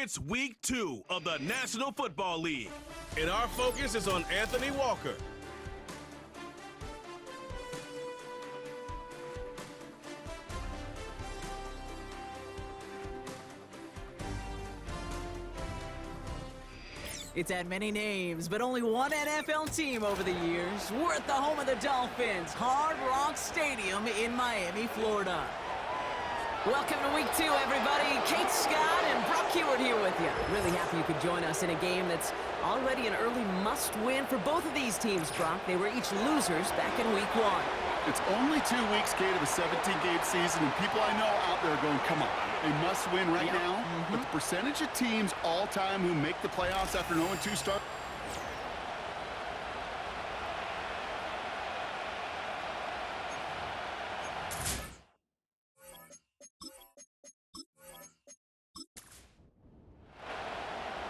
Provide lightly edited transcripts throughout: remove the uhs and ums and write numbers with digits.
It's week 2 of the National Football League, and our focus is on Anthony Walker. It's had many names, but only one NFL team over the years. We're at the home of the Dolphins, Hard Rock Stadium in Miami, Florida. Welcome to week 2, everybody. Kate Scott and Brock Hewitt here with you. Really happy you could join us in a game that's already an early must-win for both of these teams, Brock. They were each losers back in week 1. It's only 2 weeks, Kate, of a 17-game season, and people I know out there are going, come on, they must win right now. But the percentage of teams all-time who make the playoffs after an 0-2 start.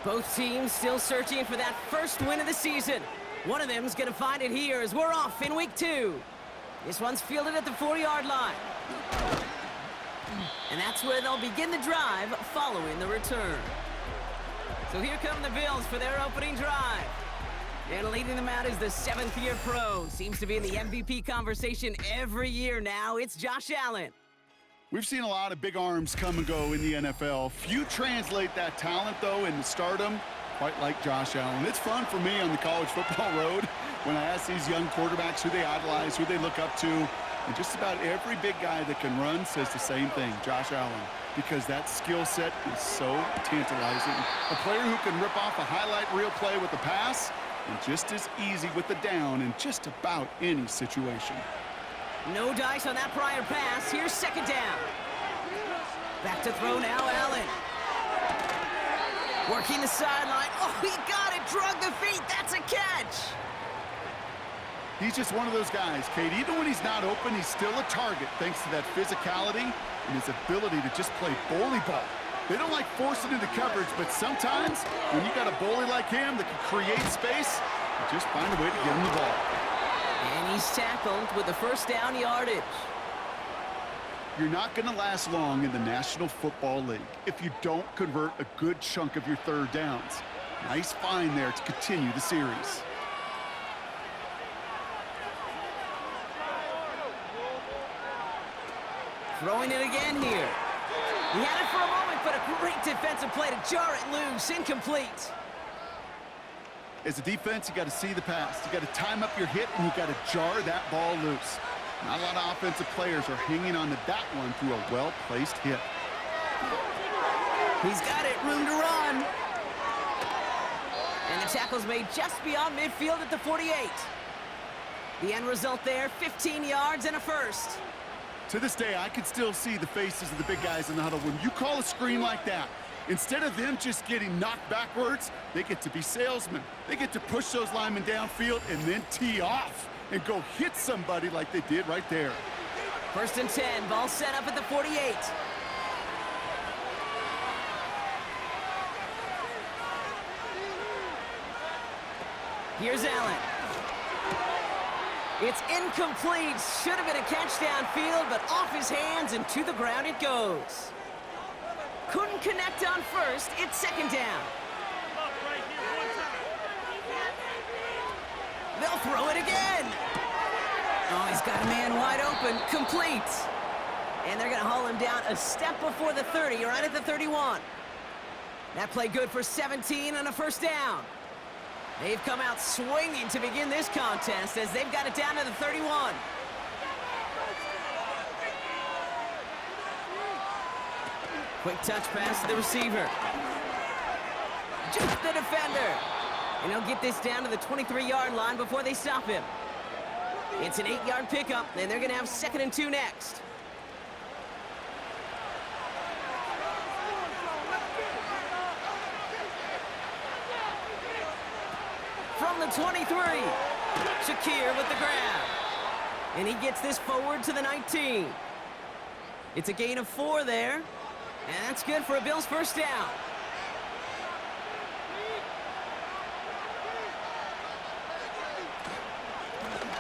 Both teams still searching for that first win of the season. One of them's going to find it here as we're off in week 2. This one's fielded at the 4-yard line. And that's where they'll begin the drive following the return. So here come the Bills for their opening drive. And leading them out is the 7th-year pro. Seems to be in the MVP conversation every year now. It's Josh Allen. We've seen a lot of big arms come and go in the NFL. Few translate that talent, though, into stardom, quite like Josh Allen. It's fun for me on the college football road when I ask these young quarterbacks who they idolize, who they look up to. And just about every big guy that can run says the same thing, Josh Allen, because that skill set is so tantalizing. A player who can rip off a highlight reel play with a pass and just as easy with the down in just about any situation. No dice on that prior pass. Here's second down. Back to throw now, Allen. Working the sideline. Oh, he got it. Drug the feet. That's a catch. He's just one of those guys, Kate. Even when he's not open, he's still a target thanks to that physicality and his ability to just play bully ball. They don't like forcing into coverage, but sometimes when you got a bully like him that can create space, you just find a way to get him the ball. And he's tackled with the first down yardage. You're not going to last long in the National Football League if you don't convert a good chunk of your third downs. Nice find there to continue the series. Throwing it again here. He had it for a moment, but a great defensive play to jar it loose. Incomplete. As a defense, you got to see the pass. You got to time up your hit, and you got to jar that ball loose. Not a lot of offensive players are hanging on to that one through a well-placed hit. He's got it, room to run. And the tackle's made just beyond midfield at the 48. The end result there, 15 yards and a first. To this day, I can still see the faces of the big guys in the huddle. When you call a screen like that, instead of them just getting knocked backwards, they get to be salesmen. They get to push those linemen downfield and then tee off and go hit somebody like they did right there. First and 10, ball set up at the 48. Here's Allen. It's incomplete. Should have been a catch downfield, but off his hands and to the ground it goes. Couldn't connect on first. It's second down. They'll throw it again. Oh, he's got a man wide open. Complete. And they're going to haul him down a step before the 30, right at the 31. That play good for 17 and a first down. They've come out swinging to begin this contest as they've got it down to the 31. Quick touch pass to the receiver. Just the defender. And he'll get this down to the 23-yard line before they stop him. It's an 8-yard pickup, and they're going to have 2nd and 2 next. From the 23, Shakir with the grab. And he gets this forward to the 19. It's a gain of 4 there. And that's good for a Bills first down.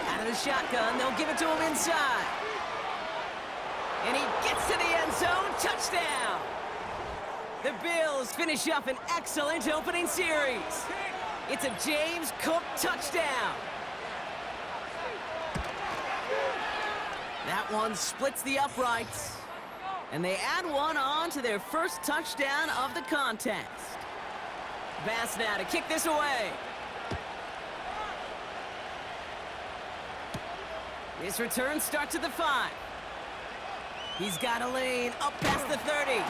Out of the shotgun, they'll give it to him inside. And he gets to the end zone. Touchdown. The Bills finish up an excellent opening series. It's a James Cook touchdown. That one splits the uprights. And they add one on to their first touchdown of the contest. Bass now to kick this away. This return starts at the 5. He's got a lane up past the 30.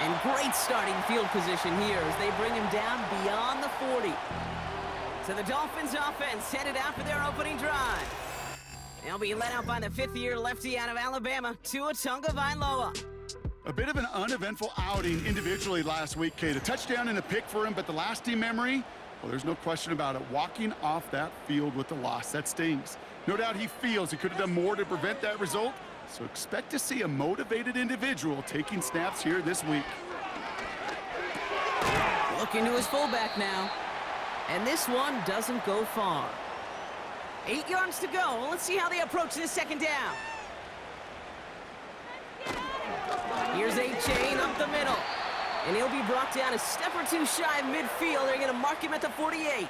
And great starting field position here as they bring him down beyond the 40. So the Dolphins offense headed out for their opening drive. They'll be led out by the 5th-year lefty out of Alabama, Tua Tagovailoa. A bit of an uneventful outing individually last week, Kate. A touchdown and a pick for him, but the lasting memory, well, there's no question about it. Walking off that field with the loss, that stings. No doubt he feels he could have done more to prevent that result, so expect to see a motivated individual taking snaps here this week. Looking to his fullback now, and this one doesn't go far. 8 yards to go. Let's see how they approach this second down. Here's A-Chain up the middle. And he'll be brought down a step or two shy of midfield. They're going to mark him at the 48.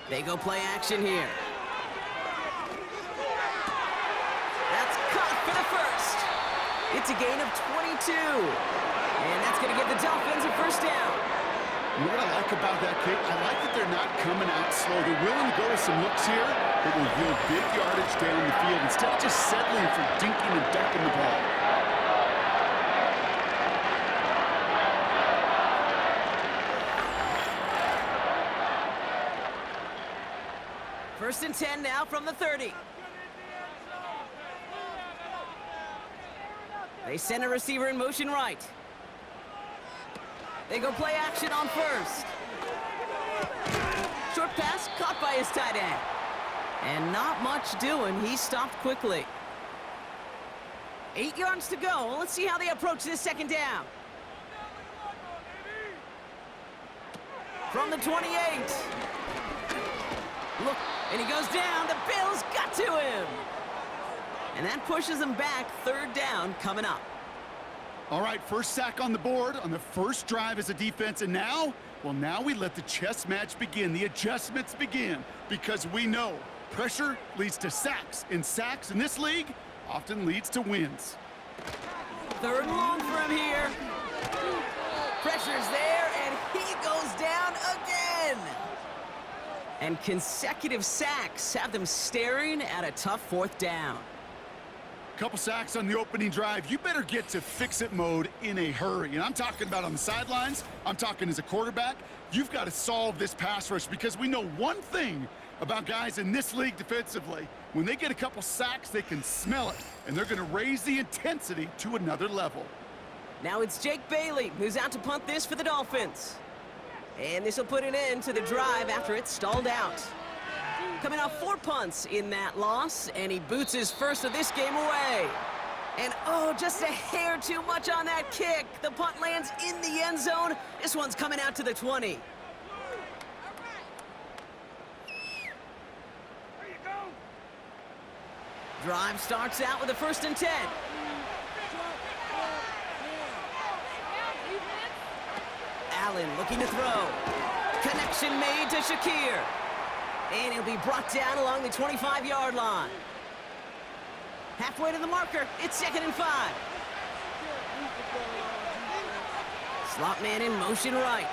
They go play action here. That's caught for the first. It's a gain of 22. And that's going to give the Dolphins a first down. You know what I like about that, Kate? I like that they're not coming out slow. They're willing to go with some looks here that will yield big yardage down the field instead of just settling for dinking and ducking the ball. First and 10 now from the 30. They send a receiver in motion right. They go play action on first. Short pass caught by his tight end. And not much doing. He stopped quickly. 8 yards to go. Let's see how they approach this second down. From the 28. Look, and he goes down. The Bills got to him. And that pushes them back. Third down coming up. All right, first sack on the board on the first drive as a defense, and now, well, now we let the chess match begin, the adjustments begin, because we know pressure leads to sacks, and sacks in this league often leads to wins. Third and long for him here. Pressure's there, and he goes down again. And consecutive sacks have them staring at a tough fourth down. Couple sacks on the opening drive. You better get to fix-it mode in a hurry. And I'm talking about on the sidelines. I'm talking as a quarterback. You've got to solve this pass rush because we know one thing about guys in this league defensively. When they get a couple sacks, they can smell it, and they're going to raise the intensity to another level. Now it's Jake Bailey who's out to punt this for the Dolphins. And this will put an end to the drive after it stalled out. Coming off 4 punts in that loss, and he boots his first of this game away. And oh, just a hair too much on that kick. The punt lands in the end zone. This one's coming out to the 20. Drive starts out with a first and 10. Allen looking to throw. Connection made to Shakir. And he'll be brought down along the 25-yard line. Halfway to the marker, it's 2nd and 5. Slot man in motion right.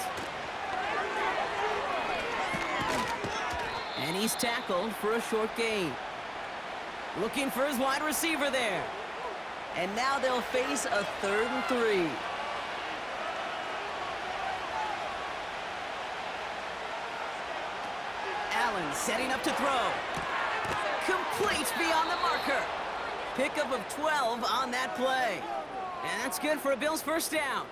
And he's tackled for a short gain. Looking for his wide receiver there. And now they'll face a 3rd and 3. Allen setting up to throw. Complete beyond the marker. Pickup of 12 on that play. And that's good for a Bills first down.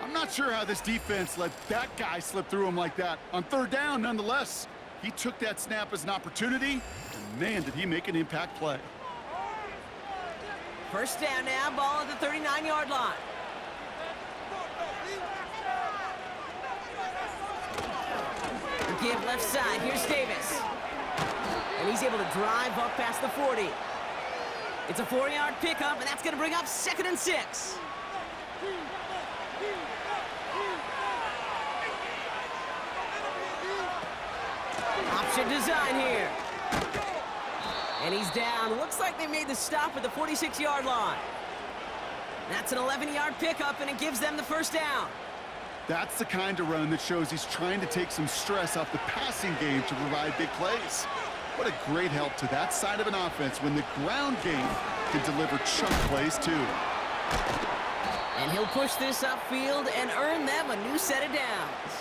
I'm not sure how this defense let that guy slip through him like that. On 3rd down, nonetheless, he took that snap as an opportunity, and man, did he make an impact play. First down now, ball at the 39-yard line. Give left side, here's Davis. And he's able to drive up past the 40. It's a 4-yard pickup, and that's going to bring up 2nd and 6. Option design here. And he's down. Looks like they made the stop at the 46-yard line. That's an 11-yard pickup, and it gives them the first down. That's the kind of run that shows he's trying to take some stress off the passing game to provide big plays. What a great help to that side of an offense when the ground game can deliver chunk plays too. And he'll push this upfield and earn them a new set of downs.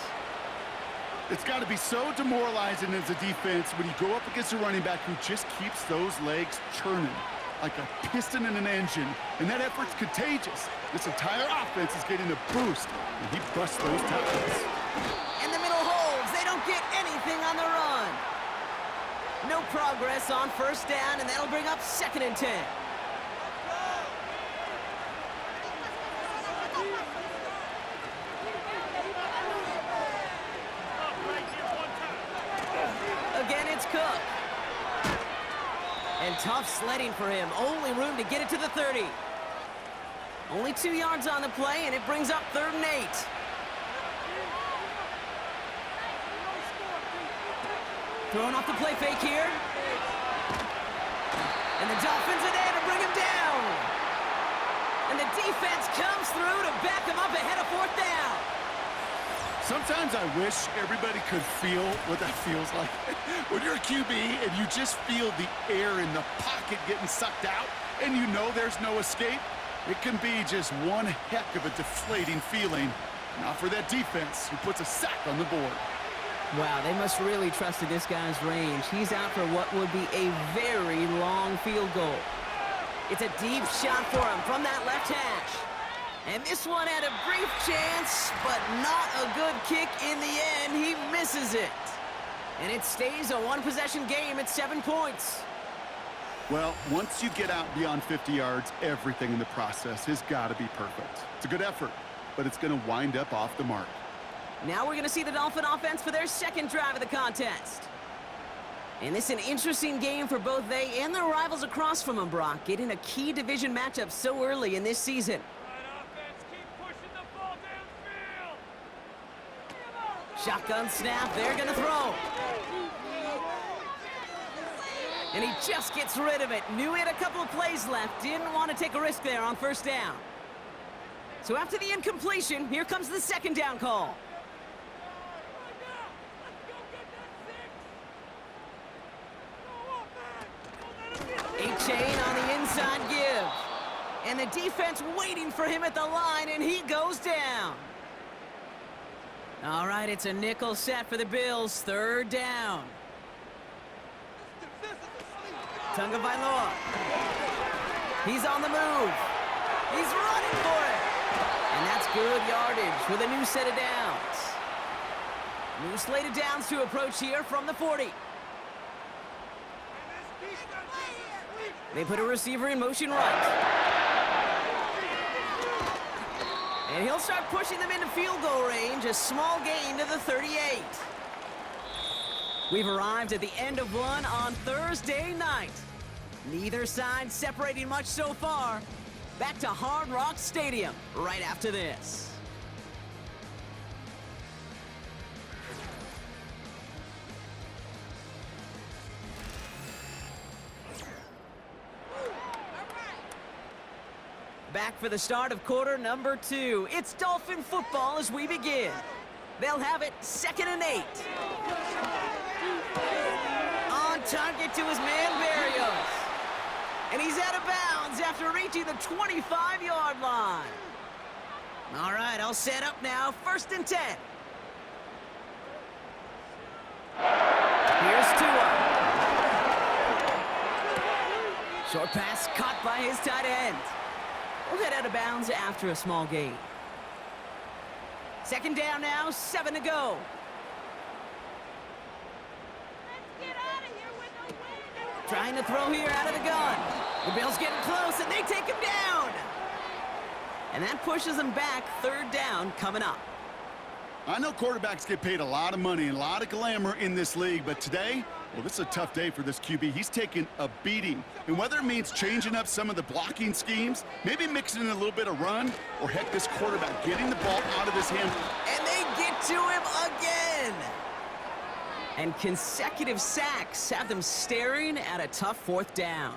It's got to be so demoralizing as a defense when you go up against a running back who just keeps those legs churning like a piston in an engine, and that effort's contagious. This entire offense is getting a boost, and he busts those tackles. And the middle holds. They don't get anything on the run. No progress on first down, and that'll bring up 2nd and 10. Again, it's Cook. And tough sledding for him. Only room to get it to the 30. Only 2 yards on the play, and it brings up 3rd and 8. Throwing off the play fake here. And the Dolphins are there to bring him down. And the defense comes through to back him up ahead of 4th down. Sometimes I wish everybody could feel what that feels like. When you're a QB and you just feel the air in the pocket getting sucked out and you know there's no escape, it can be just one heck of a deflating feeling. Not for that defense who puts a sack on the board. Wow, they must really trusted this guy's range. He's out for what would be a very long field goal. It's a deep shot for him from that left hash. And this one had a brief chance, but not a good kick in the end. He misses it. And it stays a one-possession game at 7 points. Well, once you get out beyond 50 yards, everything in the process has got to be perfect. It's a good effort, but it's going to wind up off the mark. Now we're going to see the Dolphin offense for their 2nd drive of the contest. And this is an interesting game for both they and their rivals across from them, Brock, getting a key division matchup so early in this season. Shotgun snap, they're going to throw. And he just gets rid of it. Knew he had a couple of plays left. Didn't want to take a risk there on first down. So after the incompletion, here comes the 2nd down call. A-chain on the inside give. And the defense waiting for him at the line, and he goes down. All right, it's a nickel set for the Bills. 3rd down. Tunga Vailoa. He's on the move. He's running for it. And that's good yardage with a new set of downs. New slate of downs to approach here from the 40. They put a receiver in motion right. And he'll start pushing them into field goal range. A small gain to the 38. We've arrived at the end of one on Thursday night. Neither side separating much so far. Back to Hard Rock Stadium right after this. Back for the start of quarter number 2. It's Dolphin football as we begin. They'll have it 2nd and 8. On target to his man, Berrios. And he's out of bounds after reaching the 25-yard line. All right, I'll set up now. 1st and 10. Here's Tua. Short pass caught by his tight end. We'll head out of bounds after a small gain. 2nd down now, 7 to go. Trying to throw here out of the gun. The Bills getting close, and they take him down. And that pushes them back. 3rd down coming up. I know quarterbacks get paid a lot of money and a lot of glamour in this league, but today, Well, this is a tough day for this QB. He's taken a beating. And whether it means changing up some of the blocking schemes, maybe mixing in a little bit of run, or heck, this quarterback getting the ball out of his hand. And they get to him again. And consecutive sacks have them staring at a tough fourth down.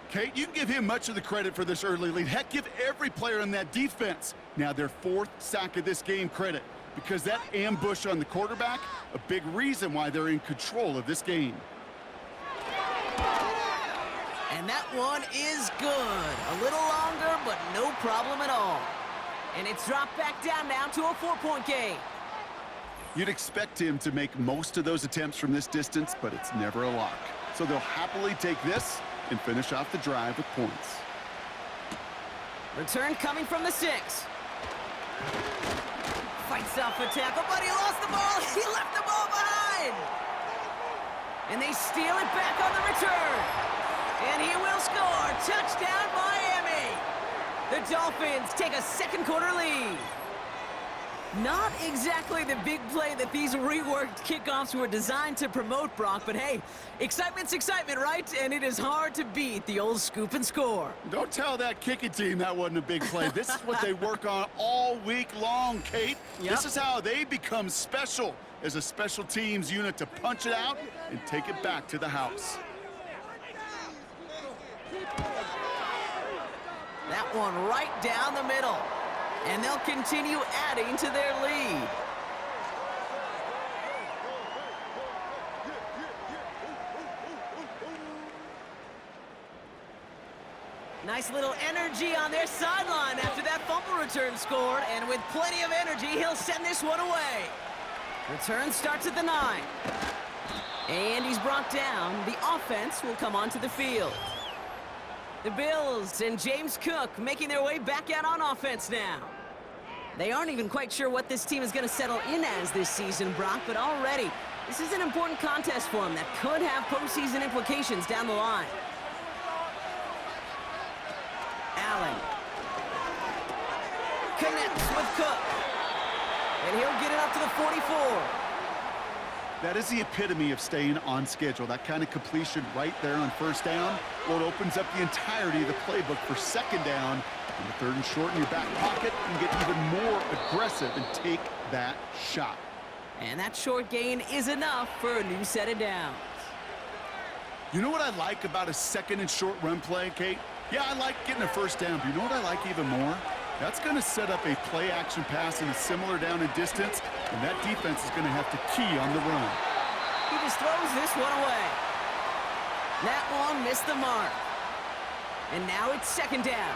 Kate, you can give him much of the credit for this early lead. Heck, give every player on that defense now their fourth sack of this game credit. Because that ambush on the quarterback, a big reason why they're in control of this game. And that one is good. A little longer, but no problem at all. And it's dropped back down now to a 4-point game. You'd expect him to make most of those attempts from this distance, but it's never a lock. So they'll happily take this and finish off the drive with points. Return coming from the 6. Fights off a tackle, but he lost the ball. He left the ball behind. And they steal it back on the return. And he will score. Touchdown, Miami. The Dolphins take a second quarter lead. Not exactly the big play that these reworked kickoffs were designed to promote, Brock, but hey, excitement's excitement, right? And it is hard to beat the old scoop and score. Don't tell that kicking team that wasn't a big play. This is what they work on all week long, Kate. Yep. This is how they become special as a special teams unit to punch it out and take it back to the house. That one right down the middle. And they'll continue adding to their lead. Nice little energy on their sideline after that fumble return scored. And with plenty of energy, he'll send this one away. Return starts at the 9. And he's brought down. The offense will come onto the field. The Bills and James Cook making their way back out on offense now. They aren't even quite sure what this team is going to settle in as this season, Brock, but already this is an important contest for them that could have postseason implications down the line. Allen connects with Cook, and he'll get it up to the 44. That is the epitome of staying on schedule. That kind of completion right there on first down. Well, it opens up the entirety of the playbook for second down. And the 3rd and short in your back pocket, you can get even more aggressive and take that shot. And that short gain is enough for a new set of downs. You know what I like about a 2nd and short run play, Kate? Yeah, I like getting a first down, but you know what I like even more? That's going to set up a play-action pass in a similar down and distance, and that defense is going to have to key on the run. He just throws this one away. That one missed the mark. And now it's second down.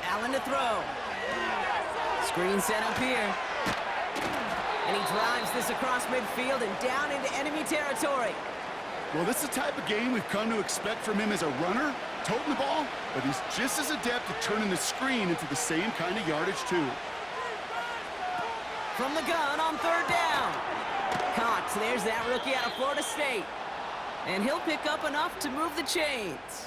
Allen to throw. Screen set up here. And he drives this across midfield and down into enemy territory. Well, this is the type of game we've come to expect from him as a runner, toting the ball, but he's just as adept at turning the screen into the same kind of yardage, too. From the gun on 3rd down. Caught. There's that rookie out of Florida State. And he'll pick up enough to move the chains.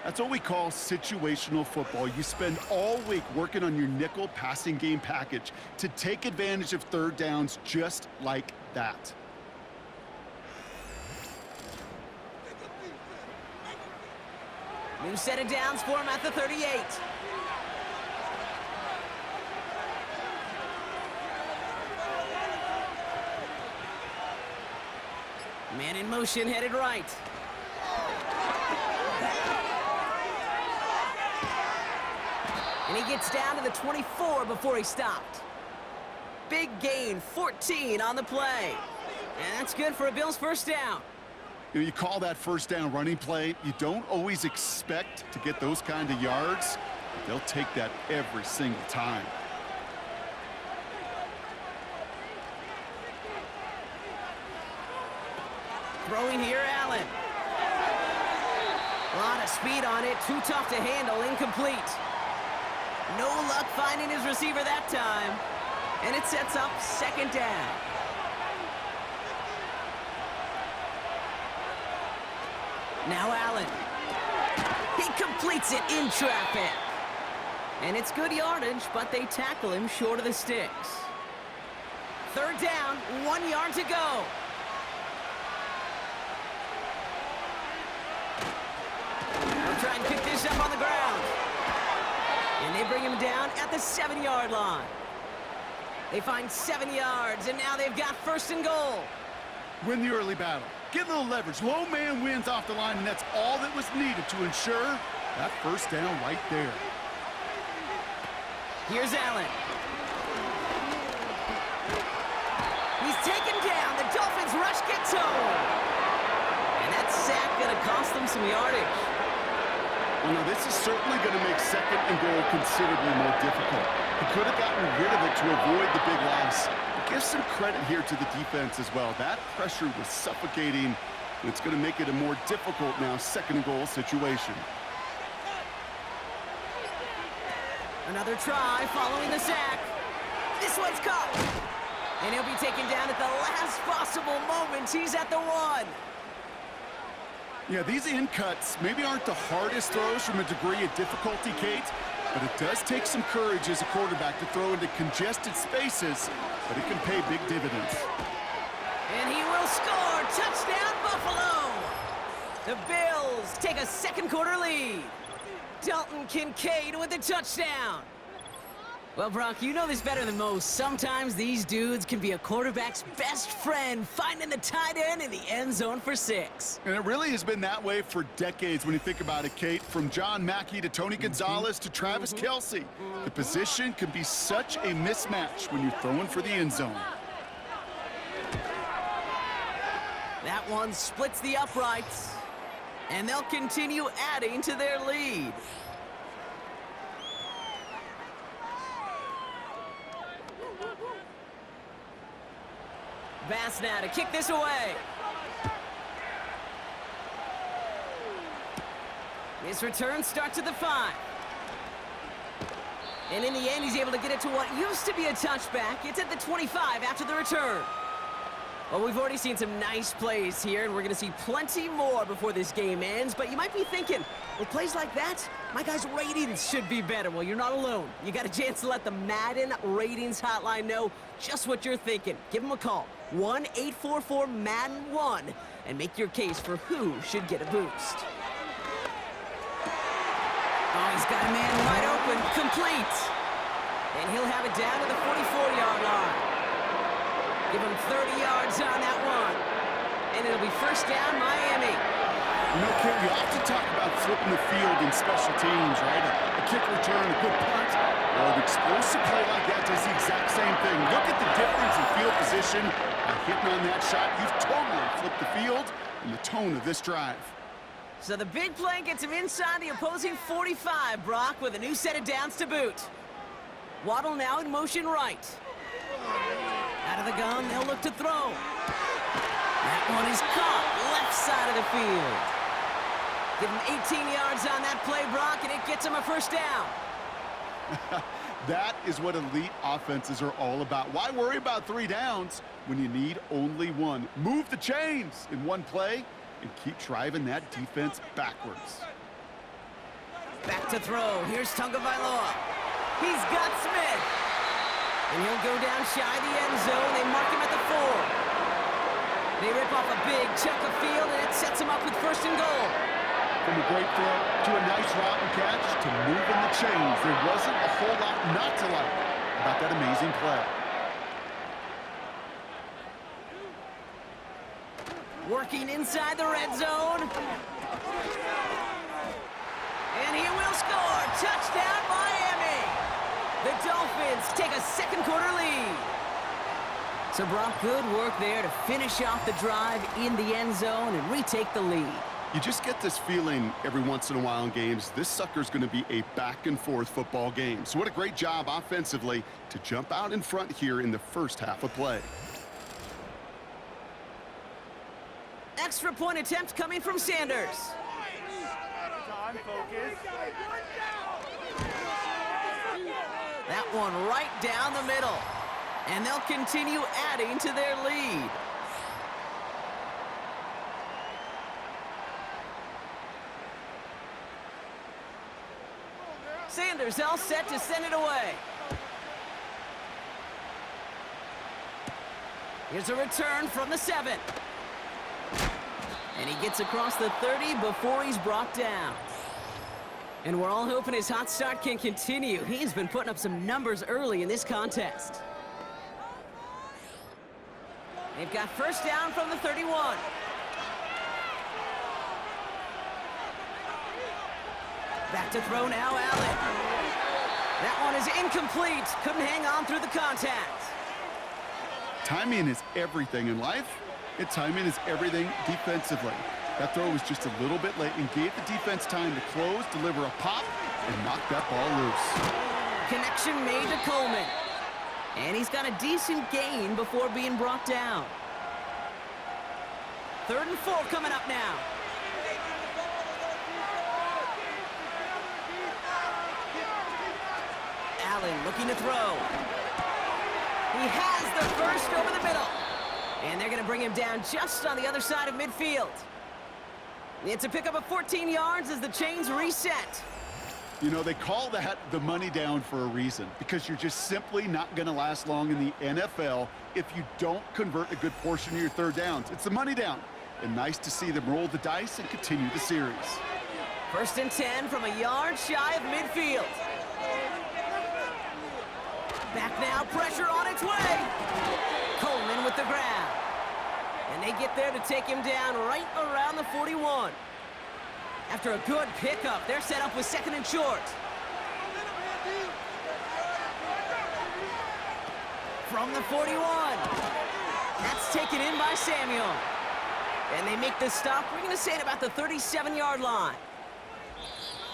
That's what we call situational football. You spend all week working on your nickel passing game package to take advantage of 3rd downs just like that. New set of downs for him at the 38. Man in motion, headed right. And he gets down to the 24 before he stopped. Big gain, 14 on the play. And that's good for a Bills first down. You know, you call that first down running play. You don't always expect to get those kind of yards, but they'll take that every single time. Throwing here, Allen. A lot of speed on it, too tough to handle, incomplete. No luck finding his receiver that time. And it sets up second down. Now Allen. He completes it in traffic. And it's good yardage, but they tackle him short of the sticks. Third down, 1 yard to go. They'll try and pick this up on the ground. And they bring him down at the 7-yard line. They find 7 yards, and now they've got first and goal. Win the early battle. Get a little leverage. Low man wins off the line, and that's all that was needed to ensure that first down right there. Here's Allen. He's taken down. The Dolphins rush gets home. And that sack going to cost them some yardage. Well, now this is certainly going to make second and goal considerably more difficult. He could have gotten rid of it to avoid the big loss. But give some credit here to the defense as well. That pressure was suffocating. It's going to make it a more difficult now second and goal situation. Another try following the sack. This one's caught. And he'll be taken down at the last possible moment. He's at the 1. Yeah, these in cuts maybe aren't the hardest throws from a degree of difficulty, Kate, but it does take some courage as a quarterback to throw into congested spaces, but it can pay big dividends. And he will score. Touchdown, Buffalo. The Bills take a second quarter lead. Dalton Kincaid with the touchdown. Well, Brock, you know this better than most. Sometimes these dudes can be a quarterback's best friend, finding the tight end in the end zone for 6. And it really has been that way for decades when you think about it, Kate. From John Mackey to Tony Gonzalez to Travis Kelce. The position can be such a mismatch when you're throwing for the end zone. That one splits the uprights. And they'll continue adding to their lead. Bass now to kick this away. His return starts at the 5. And in the end, he's able to get it to what used to be a touchback. It's at the 25 after the return. Well, we've already seen some nice plays here, and we're going to see plenty more before this game ends. But you might be thinking, with plays like that, my guys' ratings should be better. Well, you're not alone. You got a chance to let the Madden ratings hotline know just what you're thinking. Give them a call, 1-844-MADDEN-1, and make your case for who should get a boost. Oh, he's got a man wide open, complete. And he'll have it down to the 44-yard line. Give him 30 yards on that one. And it'll be first down, Miami. You know, Kate, we often talk about flipping the field in special teams, right? A kick return, a good punt. Well, an explosive play like that does the exact same thing. Look at the difference in field position. By hitting on that shot, you've totally flipped the field and the tone of this drive. So the big play gets him inside the opposing 45, Brock, with a new set of downs to boot. Waddle now in motion right. Out of the gun, they'll look to throw. That one is caught, left side of the field. Give him 18 yards on that play, Brock, and it gets him a first down. That is what elite offenses are all about. Why worry about 3 downs when you need only 1? Move the chains in one play and keep driving that defense backwards. Back to throw. Here's Tagovailoa. He's got Smith. And he'll go down shy of the end zone. They mark him at the 4. They rip off a big chunk of field, and it sets him up with first and goal. From a great throw to a nice route and catch to moving the chains, there wasn't a whole lot not to like about that amazing play. Working inside the red zone. And he will score. Touchdown, Miami. The Dolphins take a second quarter lead. So, Brock, good work there to finish off the drive in the end zone and retake the lead. You just get this feeling every once in a while in games, this sucker's going to be a back-and-forth football game. So what a great job offensively to jump out in front here in the first half of play. Extra point attempt coming from Sanders. Time, focus. That one right down the middle. And they'll continue adding to their lead. Sanders all set to send it away. Here's a return from the 7. And he gets across the 30 before he's brought down. And we're all hoping his hot start can continue. He's been putting up some numbers early in this contest. They've got first down from the 31. Back to throw now, Allen. That one is incomplete. Couldn't hang on through the contact. Timing is everything in life, and timing is everything defensively. That throw was just a little bit late and gave the defense time to close, deliver a pop, and knock that ball loose. Connection made to Coleman. And he's got a decent gain before being brought down. 3rd and 4 coming up now. Allen looking to throw. He has the first over the middle. And they're going to bring him down just on the other side of midfield. It's a pickup of 14 yards as the chains reset. You know, they call that the money down for a reason, because you're just simply not going to last long in the NFL if you don't convert a good portion of your 3rd downs. It's the money down. And nice to see them roll the dice and continue the series. 1st and 10 from a yard shy of midfield. Back now, pressure on its way. Coleman with the grab. And they get there to take him down right around the 41. After a good pickup, they're set up with 2nd and short. From the 41. That's taken in by Samuel. And they make the stop, we're going to say at about the 37-yard line.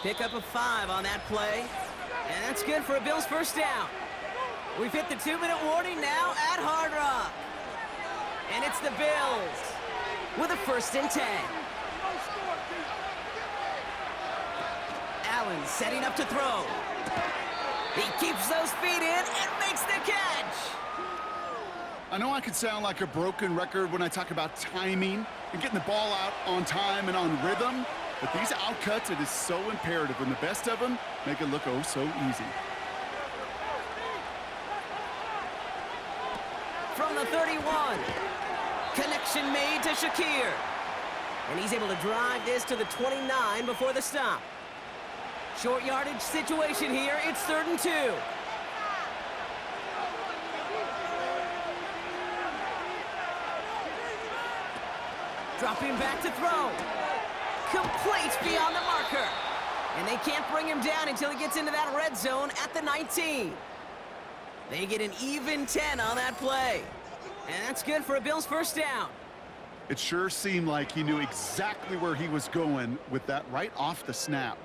Pickup of 5 on that play. And that's good for a Bills first down. We've hit the 2-minute warning now at Hard Rock. And it's the Bills with a 1st and 10. Allen setting up to throw. He keeps those feet in and makes the catch. I know I could sound like a broken record when I talk about timing and getting the ball out on time and on rhythm, but these outcuts, it is so imperative, and the best of them make it look oh so easy. From the 31. Connection made to Shakir. And he's able to drive this to the 29 before the stop. Short yardage situation here. It's 3rd and 2. Dropping back to throw. Complete beyond the marker. And they can't bring him down until he gets into that red zone at the 19. They get an even 10 on that play. And that's good for a Bills first down. It sure seemed like he knew exactly where he was going with that right off the snap.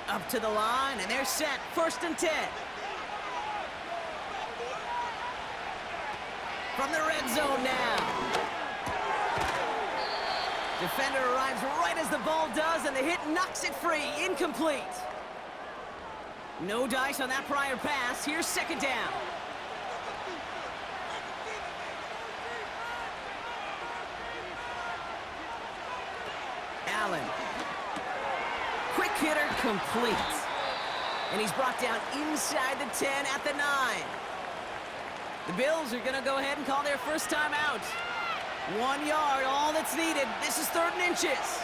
Up to the line, and they're set. 1st and 10. From the red zone now. Defender arrives right as the ball does, and the hit knocks it free. Incomplete. No dice on that prior pass. Here's 2nd down. Allen. Quick hitter complete. And he's brought down inside the 10 at the 9. The Bills are going to go ahead and call their first timeout. 1 yard, all that's needed. This is 3rd and inches.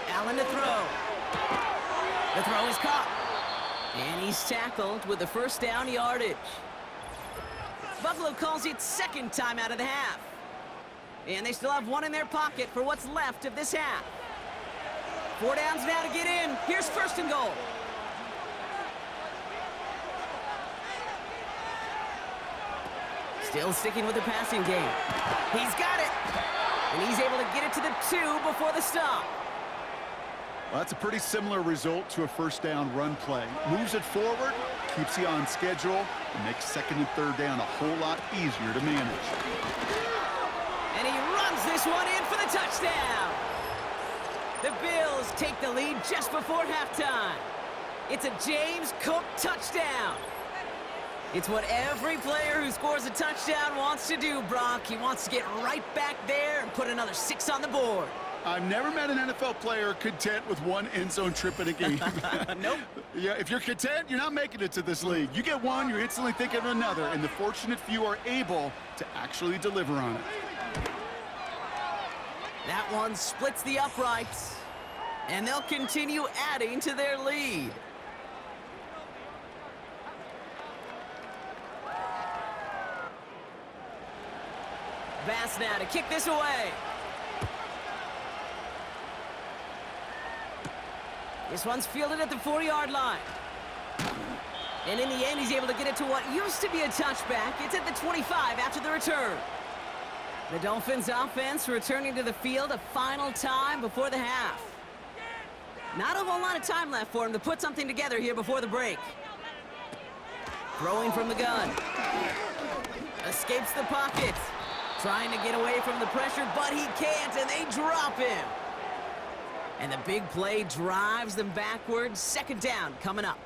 Allen to throw. The throw is caught. And he's tackled with the first down yardage. Buffalo calls it 2nd timeout of the half. And they still have 1 in their pocket for what's left of this half. 4 downs now to get in. Here's 1st and goal. Still sticking with the passing game. He's got it. And he's able to get it to the 2 before the stop. Well, that's a pretty similar result to a first down run play. Moves it forward, keeps you on schedule, and makes 2nd and 3rd down a whole lot easier to manage. And he runs this one in for the touchdown. The Bills take the lead just before halftime. It's a James Cook touchdown. It's what every player who scores a touchdown wants to do, Brock. He wants to get right back there and put another 6 on the board. I've never met an NFL player content with one end zone trip in a game. Nope. Yeah, if you're content, you're not making it to this league. You get one, you're instantly thinking of another, and the fortunate few are able to actually deliver on it. That one splits the uprights, and they'll continue adding to their lead. Bass now to kick this away. This one's fielded at the 40-yard line. And in the end, he's able to get it to what used to be a touchback. It's at the 25 after the return. The Dolphins offense returning to the field a final time before the half. Not a whole lot of time left for him to put something together here before the break. Throwing from the gun. Escapes the pocket. Trying to get away from the pressure, but he can't, and they drop him. And the big play drives them backwards. Second down coming up.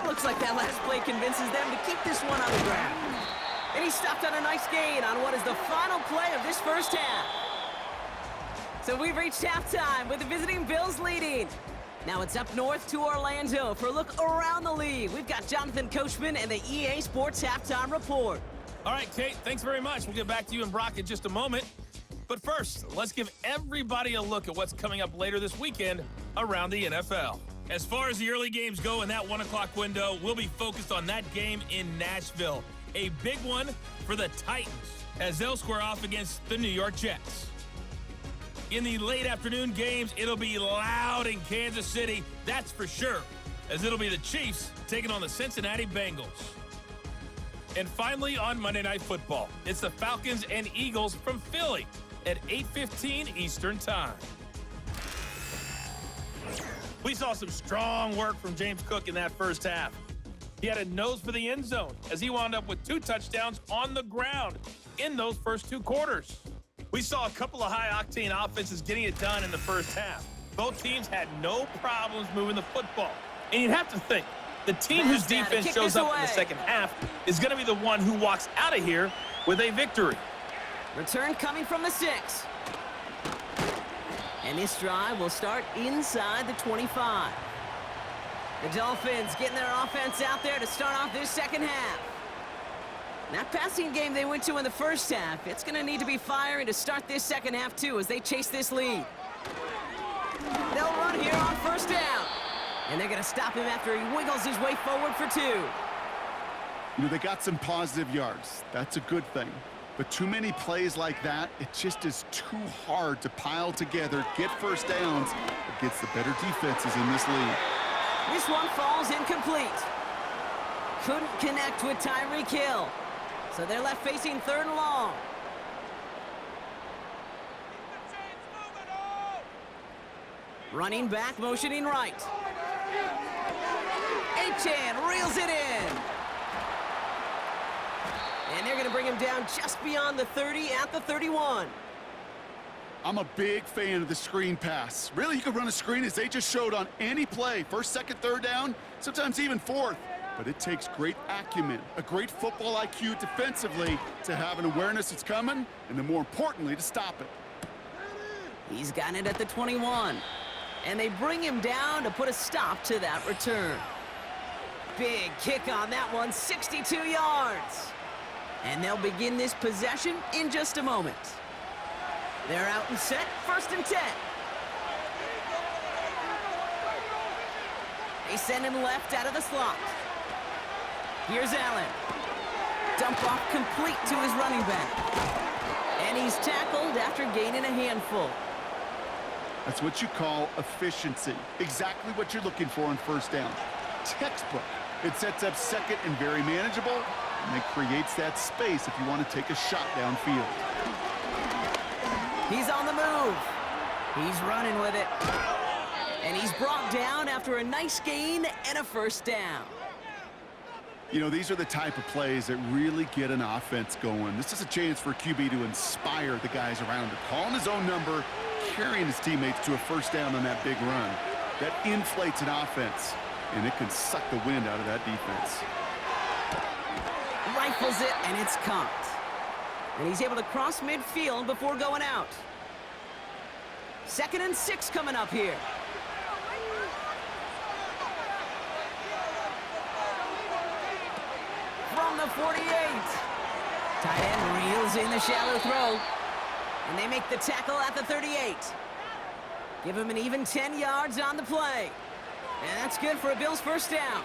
Looks like that last play convinces them to keep this one on the ground. And he stopped on a nice gain on what is the final play of this first half. So we've reached halftime with the visiting Bills leading. Now it's up north to Orlando for a look around the league. We've got Jonathan Coachman and the EA Sports Halftime Report. All right, Kate, thanks very much. We'll get back to you and Brock in just a moment. But first, let's give everybody a look at what's coming up later this weekend around the NFL. As far as the early games go in that 1 o'clock window, we'll be focused on that game in Nashville. A big one for the Titans as they'll square off against the New York Jets. In the late afternoon games, it'll be loud in Kansas City, that's for sure, as it'll be the Chiefs taking on the Cincinnati Bengals. And finally, on Monday Night Football, it's the Falcons and Eagles from Philly at 8:15 Eastern Time. We saw some strong work from James Cook in that first half. He had a nose for the end zone as he wound up with 2 touchdowns on the ground in those first 2 quarters. We saw a couple of high-octane offenses getting it done in the first half. Both teams had no problems moving the football. And you'd have to think, the team whose defense shows up in the second half is going to be the one who walks out of here with a victory. Return coming from the 6. And this drive will start inside the 25. The Dolphins getting their offense out there to start off this second half. That passing game they went to in the first half, it's going to need to be firing to start this second half, too, as they chase this lead. They'll run here on first down. And they're going to stop him after he wiggles his way forward for 2. You know, they got some positive yards. That's a good thing. But too many plays like that, it just is too hard to pile together, get first downs against the better defenses in this league. This one falls incomplete. Couldn't connect with Tyreek Hill. So they're left facing 3rd and long. Running back, motioning right. Achane reels it in. And they're going to bring him down just beyond the 30 at the 31. I'm a big fan of the screen pass. Really, you can run a screen as they just showed on any play. 1st, 2nd, 3rd down, sometimes even 4th. But it takes great acumen, a great football IQ defensively to have an awareness it's coming, and then more importantly, to stop it. He's gotten it at the 21. And they bring him down to put a stop to that return. Big kick on that one, 62 yards. And they'll begin this possession in just a moment. They're out and set, 1st and 10. They send him left out of the slot. Here's Allen. Dump off complete to his running back. And he's tackled after gaining a handful. That's what you call efficiency. Exactly what you're looking for on first down. Textbook. It sets up second and very manageable, and it creates that space if you want to take a shot downfield. He's on the move. He's running with it. And he's brought down after a nice gain and a first down. You know, these are the type of plays that really get an offense going. This is a chance for QB to inspire the guys around him. Calling his own number, carrying his teammates to a first down on that big run. That inflates an offense, and it can suck the wind out of that defense. Rifles it, and it's caught. And he's able to cross midfield before going out. 2nd and 6 coming up here. From the 48. Tight end reels in the shallow throw. And they make the tackle at the 38. Give him an even 10 yards on the play. And that's good for a Bills first down.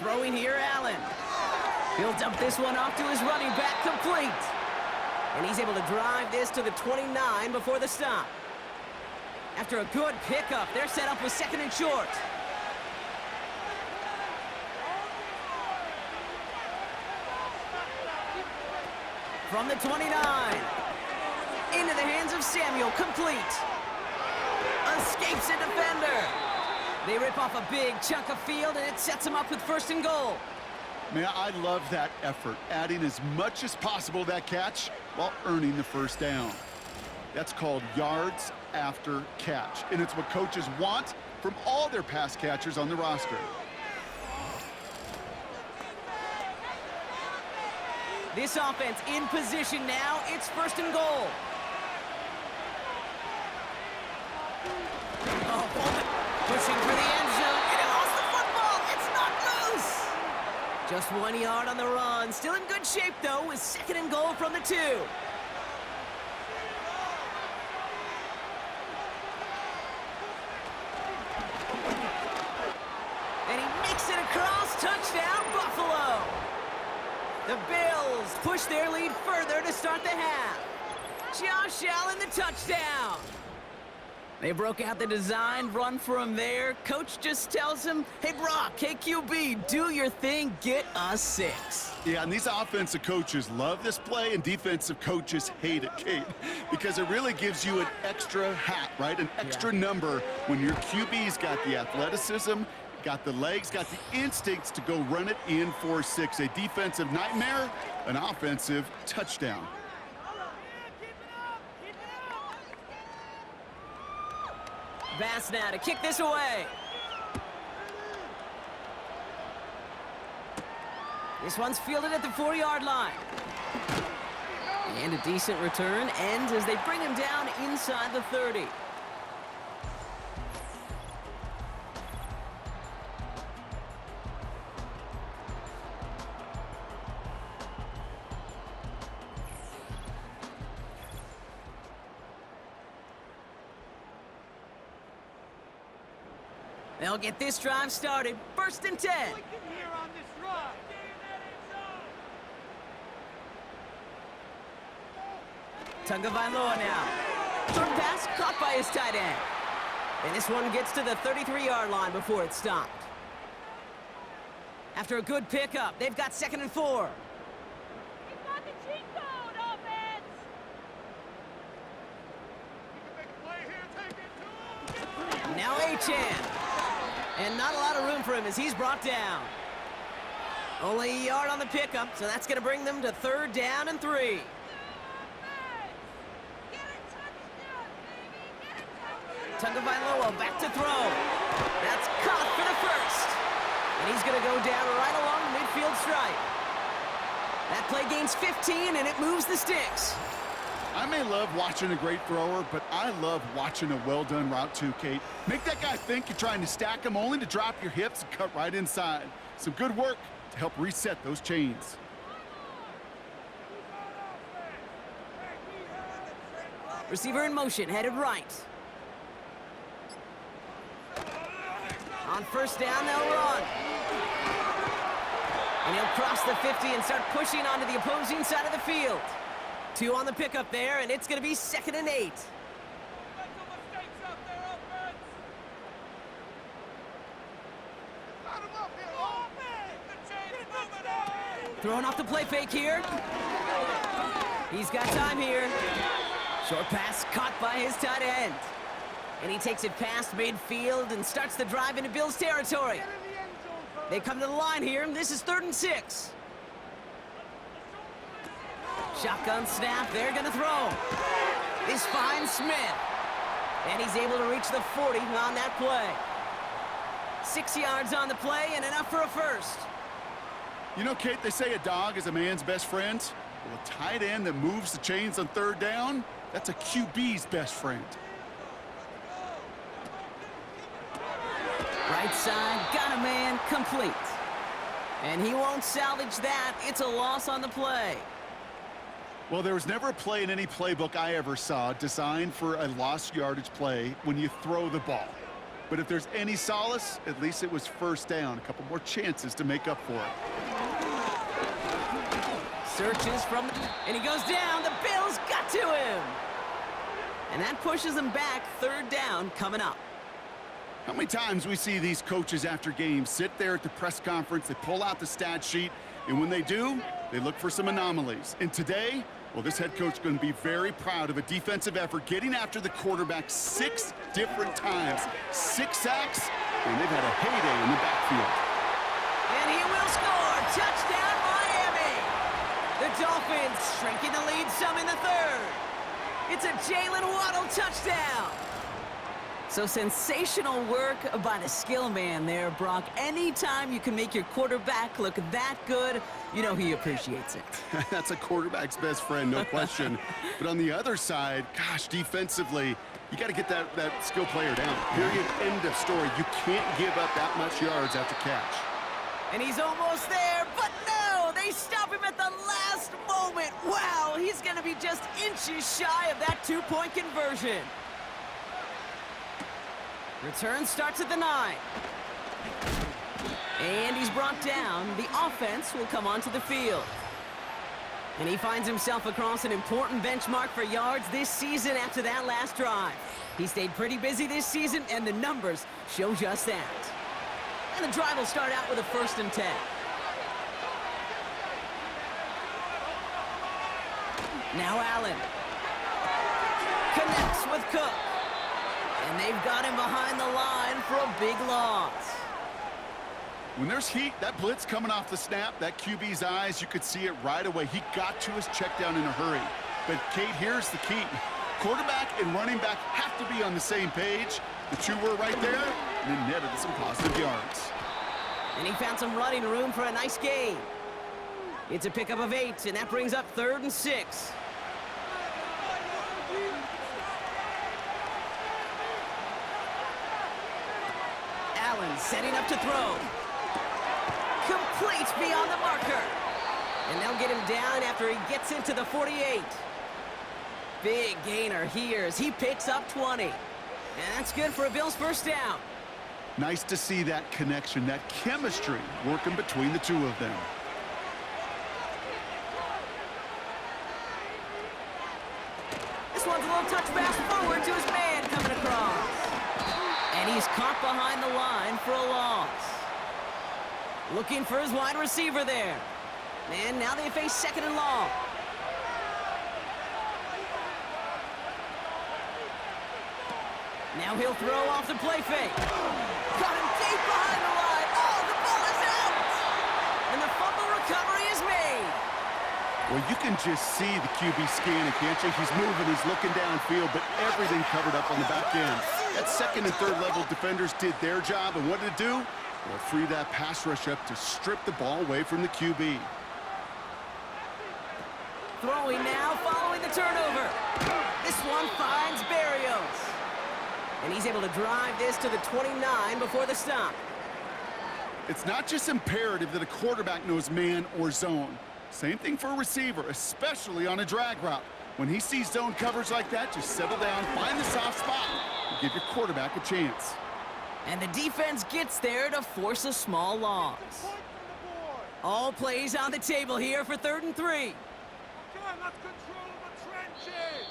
Throwing here, Allen. He'll dump this one off to his running back, complete. And he's able to drive this to the 29 before the stop. After a good pickup, they're set up with 2nd and short. From the 29. Into the hands of Samuel, complete. Escapes a defender. They rip off a big chunk of field, and it sets them up with 1st and goal. Man, I love that effort, adding as much as possible to that catch while earning the first down. That's called yards after catch, and it's what coaches want from all their pass catchers on the roster. This offense in position now. It's 1st and goal. Oh, Bowman pushing for the end zone, and it lost the football. It's not loose. Just 1 yard on the run. Still in good shape, though, with 2nd and goal from the 2. And he makes it across. Touchdown, Buffalo. The Bills push their lead further to start the half. Josh Allen, the touchdown. They broke out the design run for him there. Coach just tells him, hey, Brock, hey, QB, do your thing, get us 6. Yeah, and these offensive coaches love this play, and defensive coaches hate it, Kate, because it really gives you an extra hat, right? An extra number when your QB's got the athleticism, got the legs, got the instincts to go run it in for 6. A defensive nightmare, an offensive touchdown. Bass now to kick this away. This one's fielded at the 4-yard line. And a decent return ends as they bring him down inside the 30. They'll get this drive started. 1st and 10. Tagovailoa now. Short pass caught by his tight end. And this one gets to the 33-yard line before it's stopped. After a good pickup, they've got 2nd and 4. He's got the cheat code, offense! Now Achane. And not a lot of room for him as he's brought down. Only a yard on the pickup, so that's going to bring them to 3rd down and 3. Tagovailoa back to throw. That's caught for the 1st. And he's going to go down right along the midfield stripe. That play gains 15, and it moves the sticks. I may love watching a great thrower, but I love watching a well-done route too, Kate. Make that guy think you're trying to stack him only to drop your hips and cut right inside. Some good work to help reset those chains. Receiver in motion, headed right. On 1st down, they'll run. And he'll cross the 50 and start pushing onto the opposing side of the field. 2 on the pickup there, and it's going to be 2nd and 8. Throwing off the play fake here. He's got time here. Short pass caught by his tight end. And he takes it past midfield and starts the drive into Bills territory. They come to the line here, and this is 3rd and 6. Shotgun snap, they're gonna throw. This finds Smith. And he's able to reach the 40 on that play. 6 yards on the play and enough for a first. You know, Kate, they say a dog is a man's best friend. Well, a tight end that moves the chains on 3rd down, that's a QB's best friend. Right side, got a man, complete. And he won't salvage that. It's a loss on the play. Well, there was never a play in any playbook I ever saw designed for a lost yardage play when you throw the ball. But if there's any solace, at least it was 1st down. A couple more chances to make up for it. Searches and he goes down. The Bills got to him. And that pushes him back. 3rd down coming up. How many times we see these coaches after games sit there at the press conference, they pull out the stat sheet, and when they do, they look for some anomalies. And today, well, this head coach is going to be very proud of a defensive effort, getting after the quarterback 6 different times. 6 sacks, and they've had a heyday in the backfield. And he will score. Touchdown, Miami. The Dolphins shrinking the lead some in the 3rd. It's a Jalen Waddle touchdown. So sensational work by the skill man there, Brock. Anytime you can make your quarterback look that good, you know he appreciates it. That's a quarterback's best friend, no question. But on the other side, gosh, defensively, you got to get that skill player down. Period, end of story. You can't give up that much yards after catch. And he's almost there, but no! They stop him at the last moment. Wow, he's going to be just inches shy of that 2-point conversion. Return starts at the 9. And he's brought down. The offense will come onto the field. And he finds himself across an important benchmark for yards this season after that last drive. He stayed pretty busy this season, and the numbers show just that. And the drive will start out with a 1st and 10. Now Allen. Connects with Cook. And they've got him behind the line for a big loss. When there's heat, that blitz coming off the snap, that QB's eyes, you could see it right away. He got to his check down in a hurry. But, Kate, here's the key. Quarterback and running back have to be on the same page. The 2 were right there, and it netted some positive yards. And he found some running room for a nice gain. It's a pickup of 8, and that brings up 3rd and 6. Allen setting up to throw. Complete beyond the marker. And they'll get him down after he gets into the 48. Big gainer here as he picks up 20. And that's good for a Bills 1st down. Nice to see that connection, that chemistry working between the 2 of them. This one's a little touch pass forward to his man coming across. And he's caught behind the line for a loss. Looking for his wide receiver there. And now they face 2nd and long. Now he'll throw off the play fake. Got him deep behind the line. Oh, the ball is out! And the fumble recovery is made. Well, you can just see the QB scanning, can't you? He's moving, he's looking downfield, but everything covered up on the back end. That 2nd and 3rd level defenders did their job, and what did it do? Well, free that pass rush up to strip the ball away from the QB. Throwing now, following the turnover. This one finds Barrios. And he's able to drive this to the 29 before the stop. It's not just imperative that a quarterback knows man or zone. Same thing for a receiver, especially on a drag route. When he sees zone coverage like that, just settle down, find the soft spot, and give your quarterback a chance. And the defense gets there to force a small loss. All plays on the table here for 3rd and 3. Okay, let's control the trenches.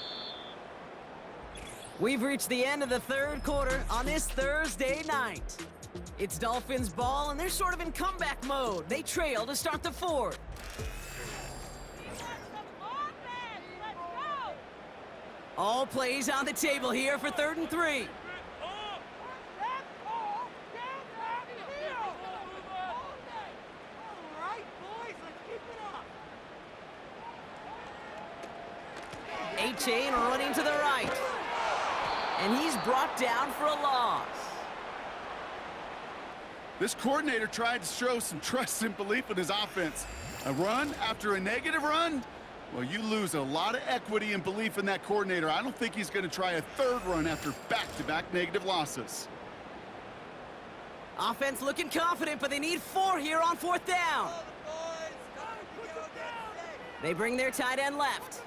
We've reached the end of the 3rd quarter on this Thursday night. It's Dolphins ball, and they're sort of in comeback mode. They trail to start the 4th. All plays on the table here for 3rd and 3. chain running to the right. And he's brought down for a loss. This coordinator tried to show some trust and belief in his offense. A run after a negative run? Well, you lose a lot of equity and belief in that coordinator. I don't think he's going to try a third run after back-to-back negative losses. Offense looking confident, but they need 4 here on 4th down. They bring their tight end left.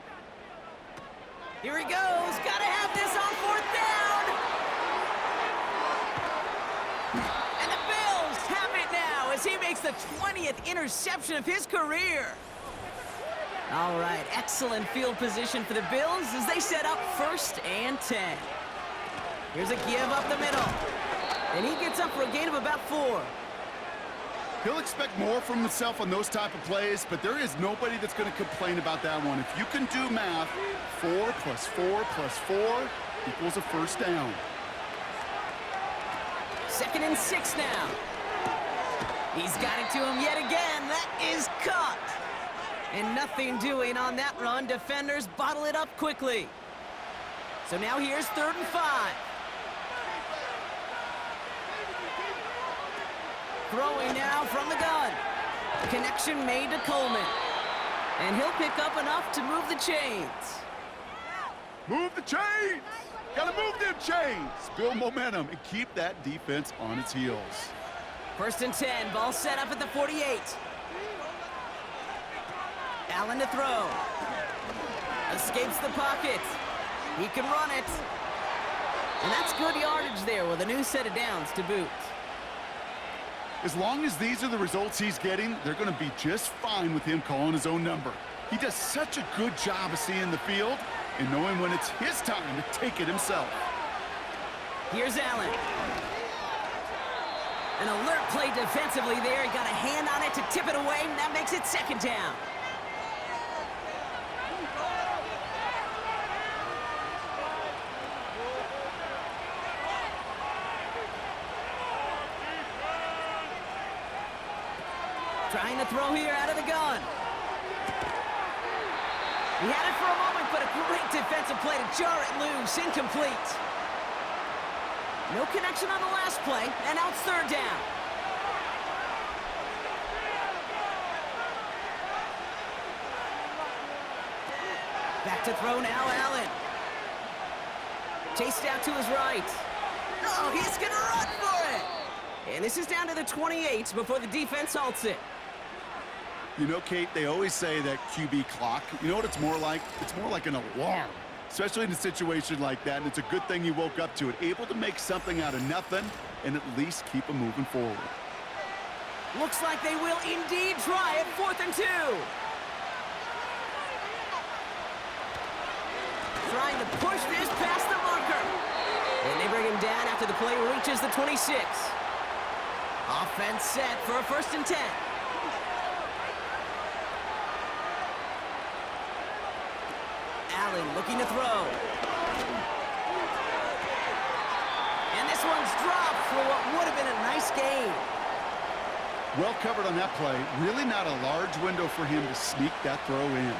Here he goes. Gotta have this on 4th down. And the Bills have it now as he makes the 20th interception of his career. All right, excellent field position for the Bills as they set up 1st and 10. Here's a give up the middle. And he gets up for a gain of about 4. He'll expect more from himself on those type of plays, but there is nobody that's going to complain about that one. If you can do math, 4 plus 4 plus 4 equals a 1st down. 2nd and 6 now. He's got it to him yet again. That is caught. And nothing doing on that run. Defenders bottle it up quickly. So now here's 3rd and 5. Throwing now from the gun. Connection made to Coleman. And he'll pick up enough to move the chains. Move the chains! Gotta move them chains! Build momentum and keep that defense on its heels. 1st and 10, ball set up at the 48. Allen to throw. Escapes the pocket. He can run it. And that's good yardage there with a new set of downs to boot. As long as these are the results he's getting, they're going to be just fine with him calling his own number. He does such a good job of seeing the field and knowing when it's his time to take it himself. Here's Allen. An alert play defensively there. He got a hand on it to tip it away, and that makes it 2nd down. Trying to throw here out of the gun. He had it for a moment, but a great defensive play to jar it loose. Incomplete. No connection on the last play, and now it's 3rd down. Back to throw now, Allen. Chased out to his right. Oh, he's going to run for it. And this is down to the 28 before the defense halts it. You know, Kate, they always say that QB clock. You know what it's more like? It's more like an alarm, especially in a situation like that. And it's a good thing you woke up to it, able to make something out of nothing and at least keep them moving forward. Looks like they will indeed try it. 4th and 2. Trying to push this past the marker. And they bring him down after the play reaches the 26. Offense set for a 1st and 10. Allen looking to throw. And this one's dropped for what would have been a nice gain. Well covered on that play. Really not a large window for him to sneak that throw in.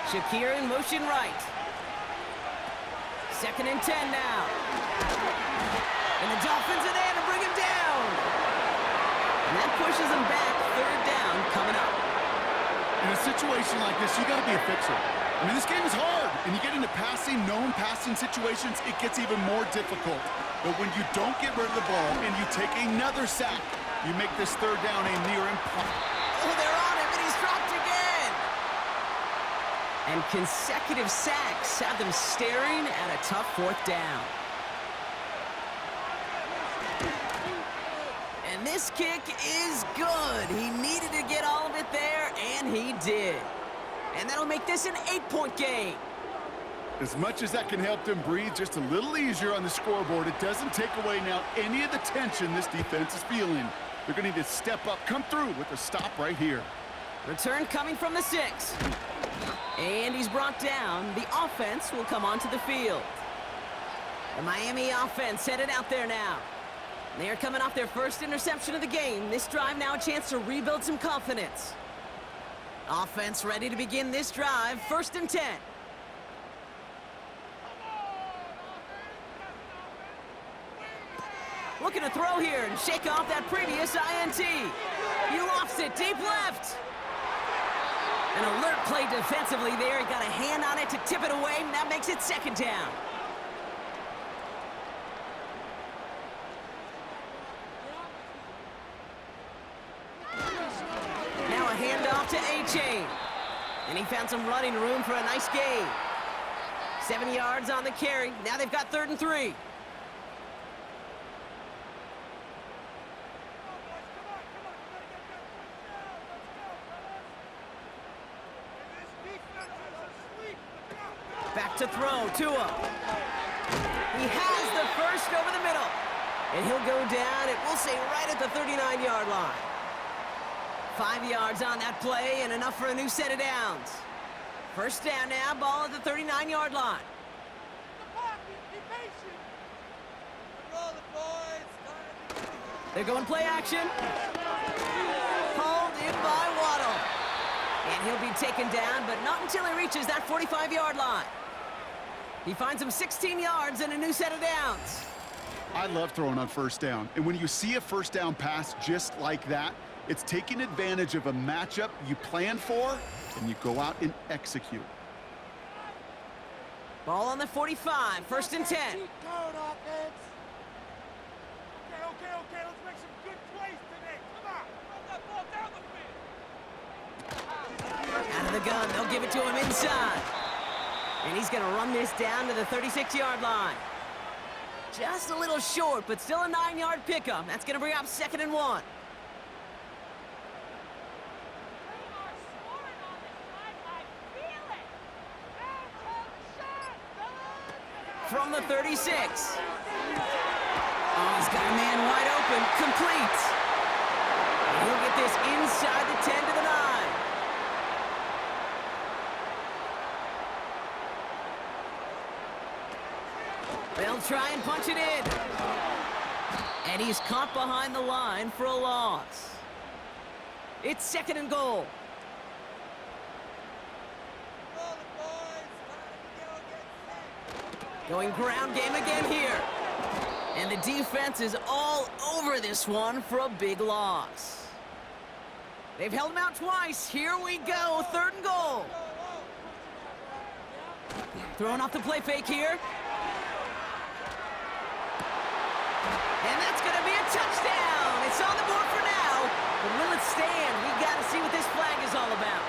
Shakir in motion right. 2nd and 10 now. And the Dolphins are there to bring him down. And that pushes him back. 3rd down coming up. In a situation like this, you got to be a fixer. I mean, this game is hard, and you get into passing, known passing situations, it gets even more difficult. But when you don't get rid of the ball and you take another sack, you make this 3rd down a near impossible. Oh, they're on him, and he's dropped again. And consecutive sacks have them staring at a tough 4th down. And this kick is good. He needed to get all of it there, and he did. And that'll make this an 8-point game. As much as that can help them breathe just a little easier on the scoreboard, it doesn't take away now any of the tension this defense is feeling. They're going to need to step up, come through with a stop right here. Return coming from the 6. And he's brought down. The offense will come onto the field. The Miami offense headed out there now. They're coming off their first interception of the game. This drive now a chance to rebuild some confidence. Offense ready to begin this drive. 1st and 10. Looking to throw here and shake off that previous INT. He lofts it deep left. An alert play defensively there. He got a hand on it to tip it away, and that makes it 2nd down. Now a handoff to A-Chain. And he found some running room for a nice gain. 7 yards on the carry. Now they've got 3rd and 3. Back to throw, Tua. He has the first over the middle. And he'll go down, and we'll say right at the 39-yard line. 5 yards on that play, and enough for a new set of downs. 1st down now, ball at the 39-yard line. They're going play action. Pulled in by Waddle. And he'll be taken down, but not until he reaches that 45-yard line. He finds him 16 yards and a new set of downs. I love throwing on 1st down. And when you see a 1st down pass just like that, it's taking advantage of a matchup you plan for, and you go out and execute. Ball on the 45, 1st and 10. Okay, let's make some good plays today. Come on, run that ball down the field. Out of the gun, they'll give it to him inside. And he's gonna run this down to the 36-yard line. Just a little short, but still a 9-yard pickup. That's gonna bring up 2nd and 1. From the 36. Oh, he's got a man wide open, complete. And he'll get this inside the 10 to the 9. They'll try and punch it in. And he's caught behind the line for a loss. It's 2nd and goal. Going ground game again here. And the defense is all over this one for a big loss. They've held him out twice. Here we go, 3rd and goal. Throwing off the play fake here. And that's going to be a touchdown. It's on the board for now. But will it stand? We got to see what this flag is all about.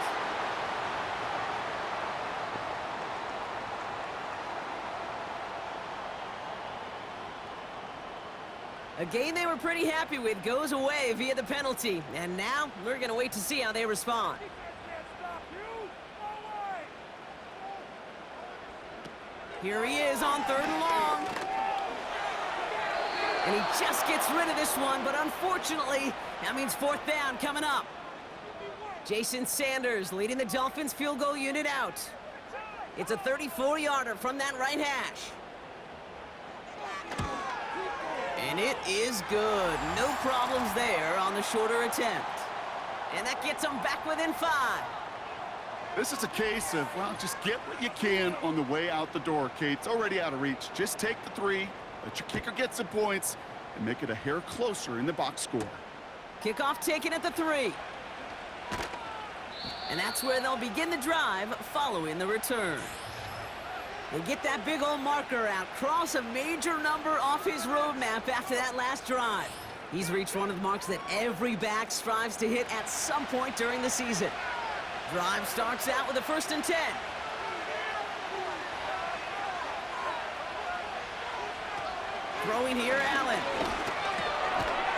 A game they were pretty happy with goes away via the penalty. And now we're going to wait to see how they respond. Here he is on 3rd and long. And he just gets rid of this one, but unfortunately, that means 4th down coming up. Jason Sanders leading the Dolphins field goal unit out. It's a 34-yarder from that right hash. And it is good. No problems there on the shorter attempt. And that gets them back within 5. This is a case of, well, just get what you can on the way out the door, Kate. It's already out of reach. Just take the 3, let your kicker get some points, and make it a hair closer in the box score. Kickoff taken at the 3. And that's where they'll begin the drive following the return. They get that big old marker out, cross a major number off his roadmap after that last drive. He's reached one of the marks that every back strives to hit at some point during the season. Drive starts out with a 1st and 10. Throwing here, Allen.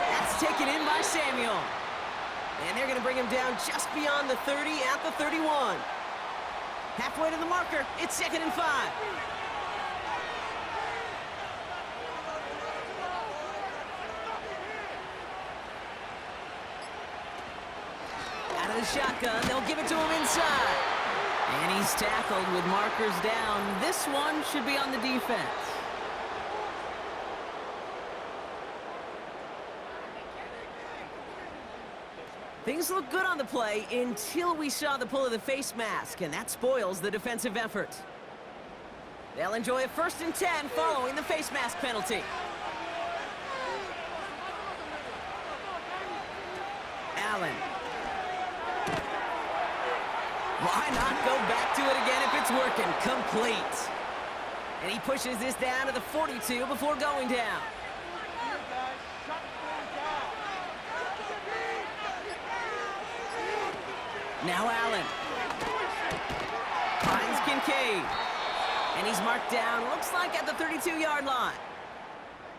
That's taken in by Samuel. And they're going to bring him down just beyond the 30 at the 31. Halfway to the marker, it's 2nd and 5. Out of the shotgun, they'll give it to him inside. And he's tackled with markers down. This one should be on the defense. Things look good on the play until we saw the pull of the face mask, and that spoils the defensive effort. They'll enjoy a 1st and 10 following the face mask penalty. Allen. Why not go back to it again if it's working? Complete. And he pushes this down to the 42 before going down. Now Allen. Finds Kincaid. And he's marked down, looks like at the 32-yard line.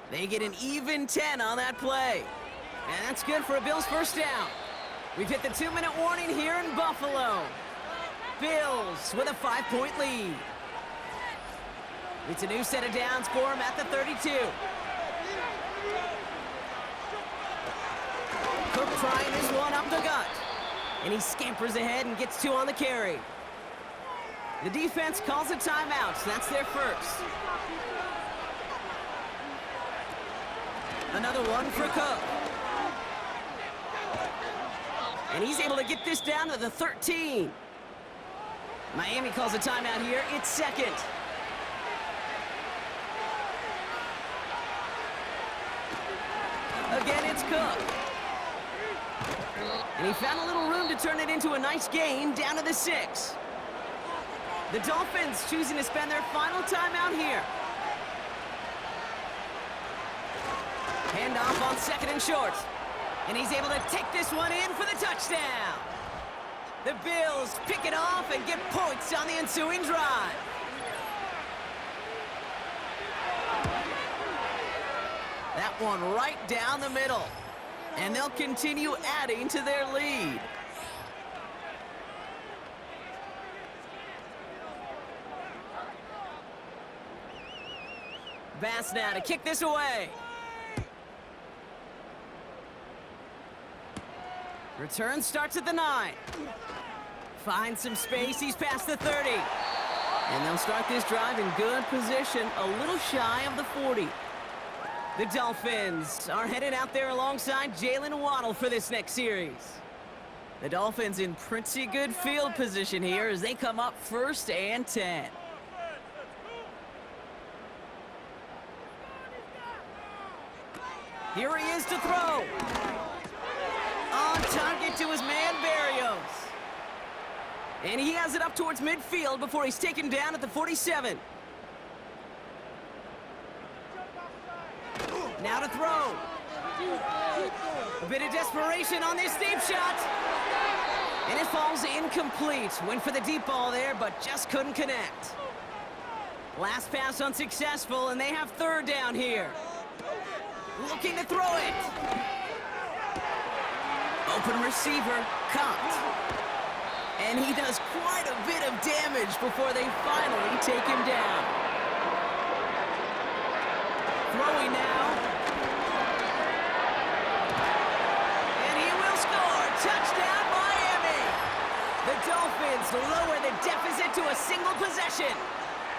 They get an even 10 on that play. And that's good for a Bills 1st down. We've hit the 2-minute warning here in Buffalo. Bills with a 5-point lead. It's a new set of downs for him at the 32. Cook trying his one up the gut. And he scampers ahead and gets 2 on the carry. The defense calls a timeout, so that's their first. Another one for Cook. And he's able to get this down to the 13. Miami calls a timeout here. It's 2nd. Again, it's Cook. And he found a little room to turn it into a nice gain down to the 6. The Dolphins choosing to spend their final timeout here. Handoff on 2nd and short. And he's able to take this one in for the touchdown. The Bills pick it off and get points on the ensuing drive. That one right down the middle. And they'll continue adding to their lead. Bass now to kick this away. Return starts at the 9. Finds some space, he's past the 30. And they'll start this drive in good position, a little shy of the 40. The Dolphins are headed out there alongside Jalen Waddle for this next series. The Dolphins in pretty good field position here as they come up 1st and 10. Here he is to throw. On target to his man, Berrios. And he has it up towards midfield before he's taken down at the 47. Now to throw. A bit of desperation on this deep shot. And it falls incomplete. Went for the deep ball there, but just couldn't connect. Last pass unsuccessful, and they have 3rd down here. Looking to throw it. Open receiver, caught. And he does quite a bit of damage before they finally take him down. Throwing now. And he will score. Touchdown, Miami. The Dolphins lower the deficit to a single possession.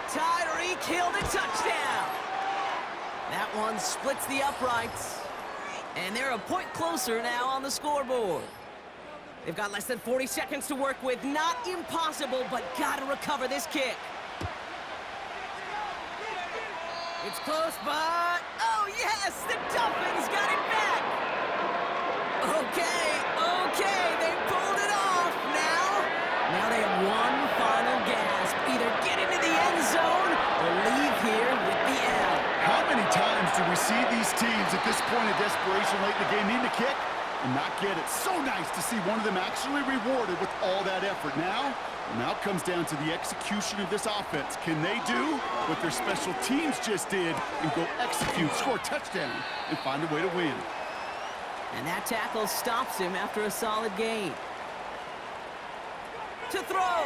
Tyreek Hill the touchdown. That one splits the uprights. And they're a point closer now on the scoreboard. They've got less than 40 seconds to work with. Not impossible, but gotta recover this kick. It's close, but... oh, yes! The Dolphins got it back! Okay, they pulled it off now they have one final gasp. Either get into the end zone or leave here with the L. How many times do we see these teams at this point of desperation late in the game need to kick and not get it? So nice to see one of them actually rewarded with all that effort. Now it comes down to the execution of this offense. Can they do what their special teams just did and go execute, score a touchdown, and find a way to win? And that tackle stops him after a solid gain. To throw.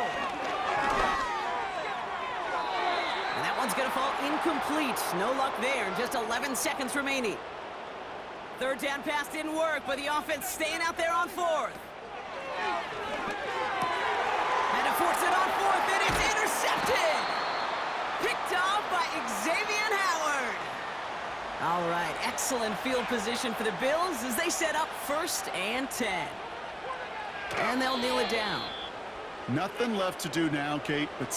And that one's going to fall incomplete. No luck there. Just 11 seconds remaining. 3rd down pass didn't work, but the offense staying out there on 4th. And to force it on 4th, and it's intercepted. Picked off by Xavier Howard. All right, excellent field position for the Bills as they set up 1st and 10. And they'll kneel it down. Nothing left to do now, Kate, but